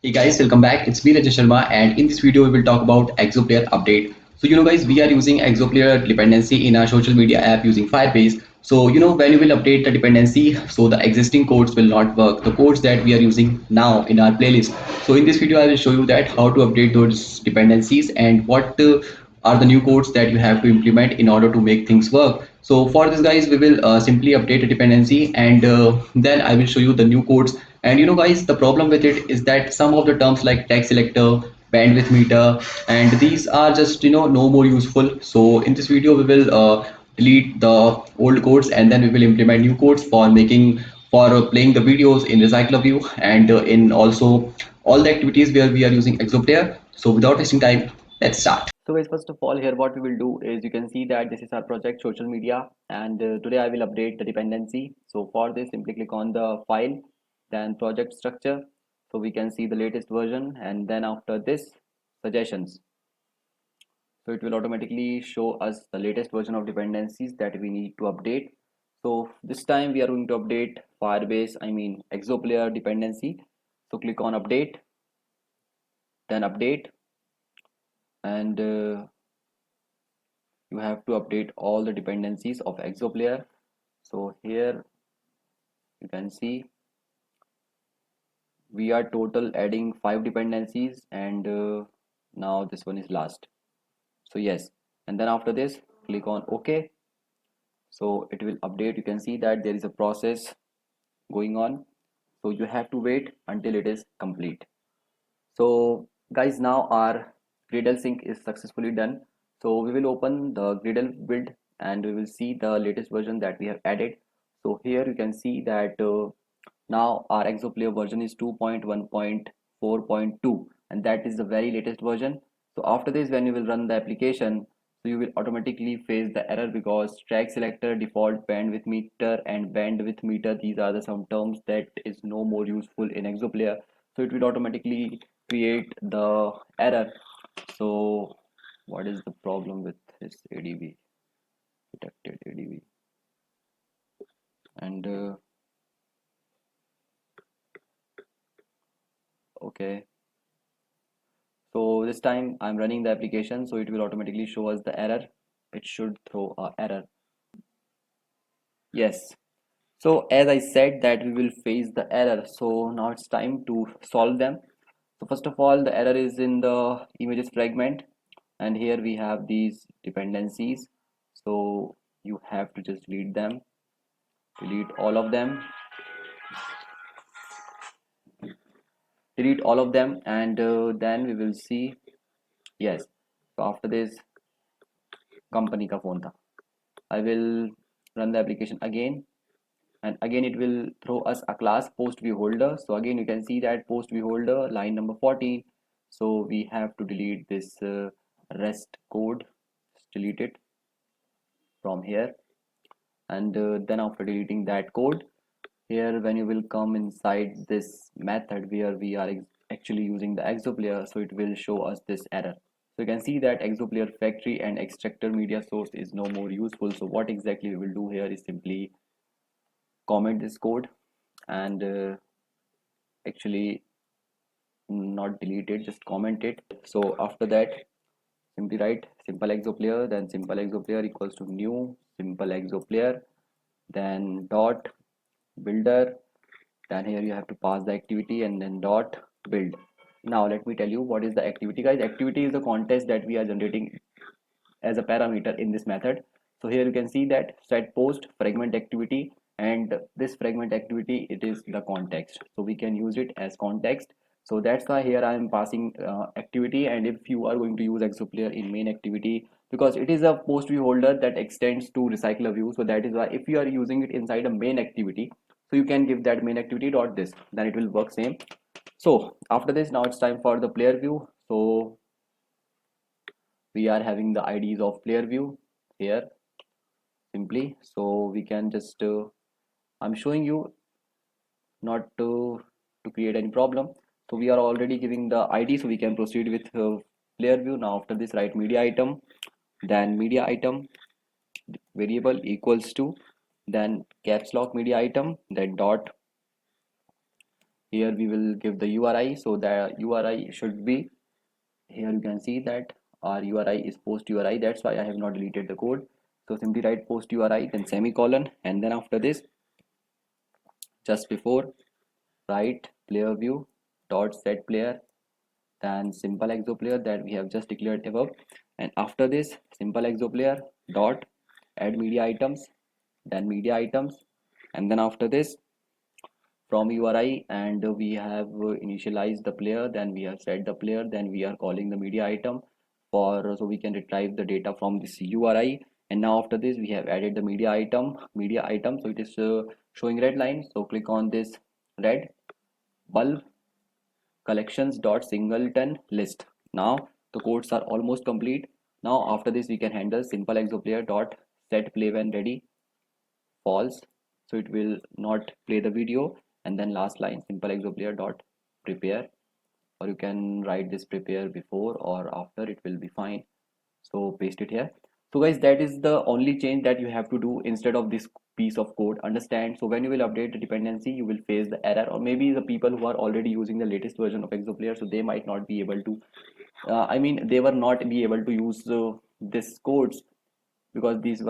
Hey guys, welcome back. It's me Rajesh Sharma, and in this video we will talk about Exoplayer update. So guys, we are using Exoplayer dependency in our social media app using Firebase. So when you will update the dependency, so the existing codes will not work. The codes that we are using now in our playlist. So in this video I will show you that how to update those dependencies and what are the new codes that you have to implement in order to make things work. So for this guys, we will simply update a dependency and then I will show you the new codes. And guys, the problem with it is that some of the terms like tag selector, bandwidth meter, and these are just no more useful. So in this video we will delete the old codes and then we will implement new codes for making for playing the videos in Recycler view and in also all the activities where we are using Exoplayer. So without wasting time, let's start. So guys, first of all, here what we will do is you can see that this is our project social media, and today I will update the dependency. So for this, simply click on the file, then project structure. So we can see the latest version, and then after this, suggestions. So it will automatically show us the latest version of dependencies that we need to update. So this time we are going to update Firebase, Exoplayer dependency. So click on update, then update, and you have to update all the dependencies of Exoplayer. So here you can see we are total adding 5 dependencies, and now this one is last. So yes, and then after this click on OK. So it will update. You can see that there is a process going on, so you have to wait until it is complete. So guys, now our Gradle sync is successfully done. So we will open the Gradle build and we will see the latest version that we have added. So here you can see that now our Exoplayer version is 2.1.4.2, and that is the very latest version. So after this, when you will run the application, so you will automatically face the error because track selector, default bandwidth meter, and bandwidth meter, these are the some terms that is no more useful in Exoplayer. So it will automatically create the error. So what is the problem with this ADB, detected ADB? And okay, so this time I'm running the application, so it will automatically show us the error. It should throw a error. Yes, so as I said that we will face the error, so now it's time to solve them. So first of all, the error is in the images fragment, and here we have these dependencies, so you have to just delete them, delete all of them, delete all of them, and then we will see. Yes, so after this, company ka phone tha. I will run the application again, and again it will throw us a class post view holder. So again you can see that post view holder line number 14. So we have to delete this rest code. Just delete it from here, and then after deleting that code, here when you will come inside this method where we are actually using the Exoplayer, so it will show us this error. So you can see that Exoplayer factory and extractor media source is no more useful. So what exactly we will do here is simply comment this code and actually not delete it, just comment it. So after that, simply write simple Exoplayer, then simple Exoplayer equals to new simple Exoplayer, then dot builder, then here you have to pass the activity and then dot build. Now let me tell you what is the activity, guys. Activity is the context that we are generating as a parameter in this method. So here you can see that set post fragment activity, and this fragment activity, it is the context, so we can use it as context. So that's why here I am passing activity, and if you are going to use Exoplayer in main activity, because it is a post view holder that extends to recycler view, so that is why if you are using it inside a main activity, so you can give that main activity dot this, then it will work same. So after this, now it's time for the player view. So we are having the IDs of player view here simply, so we can just I'm showing you not to create any problem. So we are already giving the ID, so we can proceed with player view. Now after this, write media item, then media item variable equals to, then caps lock media item, then dot here we will give the URI. So the URI should be here. You can see that our URI is post URI. That's why I have not deleted the code. So simply write post URI, then semicolon, and then after this, just before, write player view dot set player, then simple exoplayer that we have just declared above, and after this simple exoplayer dot add media items, then media items, and then after this from URI, and we have initialized the player, then we have set the player, then we are calling the media item for so we can retrieve the data from this URI. And now after this we have added the media item, so it is showing red line. So click on this red bulb collections dot singleton list. Now the codes are almost complete. Now after this we can handle simple exoplayer dot set play when ready false, so it will not play the video. And then last line simple exoplayer dot prepare, or you can write this prepare before or after, it will be fine. So paste it here. So guys, that is the only change that you have to do instead of this piece of code, understand? So when you will update the dependency, you will face the error, or maybe the people who are already using the latest version of exoplayer, so they might not be able to I mean they were not be able to use this codes, because these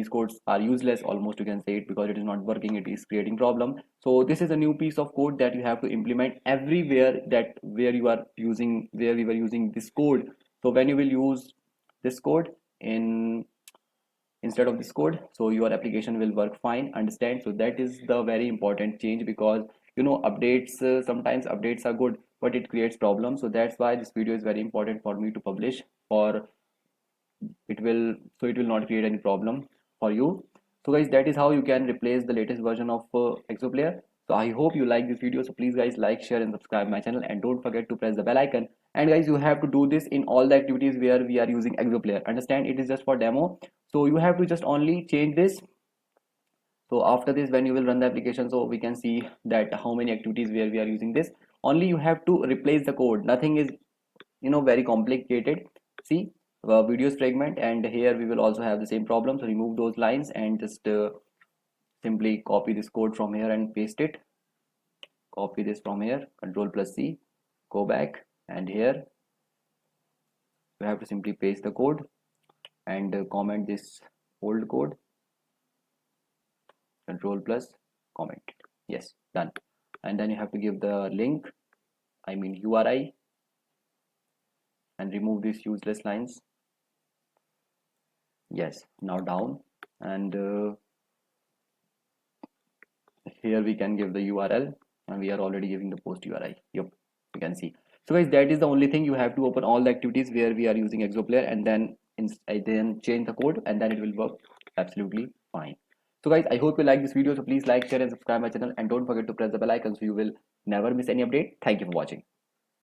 codes are useless almost, you can say it, because it is not working, it is creating problem. So this is a new piece of code that you have to implement everywhere, that where we were using this code. So when you will use this code in instead of this code, so your application will work fine, understand? So that is the very important change, because updates, sometimes updates are good but it creates problems. So that's why this video is very important for me to publish, for it will not create any problem for you. So guys, that is how you can replace the latest version of exoplayer. So I hope you like this video, so please guys like, share and subscribe my channel, and don't forget to press the bell icon. And guys, you have to do this in all the activities where we are using exoplayer, understand? It is just for demo, so you have to just only change this. So after this, when you will run the application, so we can see that how many activities where we are using this. Only you have to replace the code, nothing is very complicated. See, videos fragment, and here we will also have the same problem. So remove those lines and just simply copy this code from here and paste it. Copy this from here, control plus C, go back, and here you have to simply paste the code and comment this old code, control plus comment. Yes, done. And then you have to give the link, I mean URI, and remove these useless lines. Yes, now down, and here we can give the URL, and we are already giving the post URI. Yep, you can see. So guys, that is the only thing. You have to open all the activities where we are using exoplayer, and then then change the code, and then it will work absolutely fine. So guys, I hope you like this video. So please like, share and subscribe my channel, and don't forget to press the bell icon so you will never miss any update. Thank you for watching.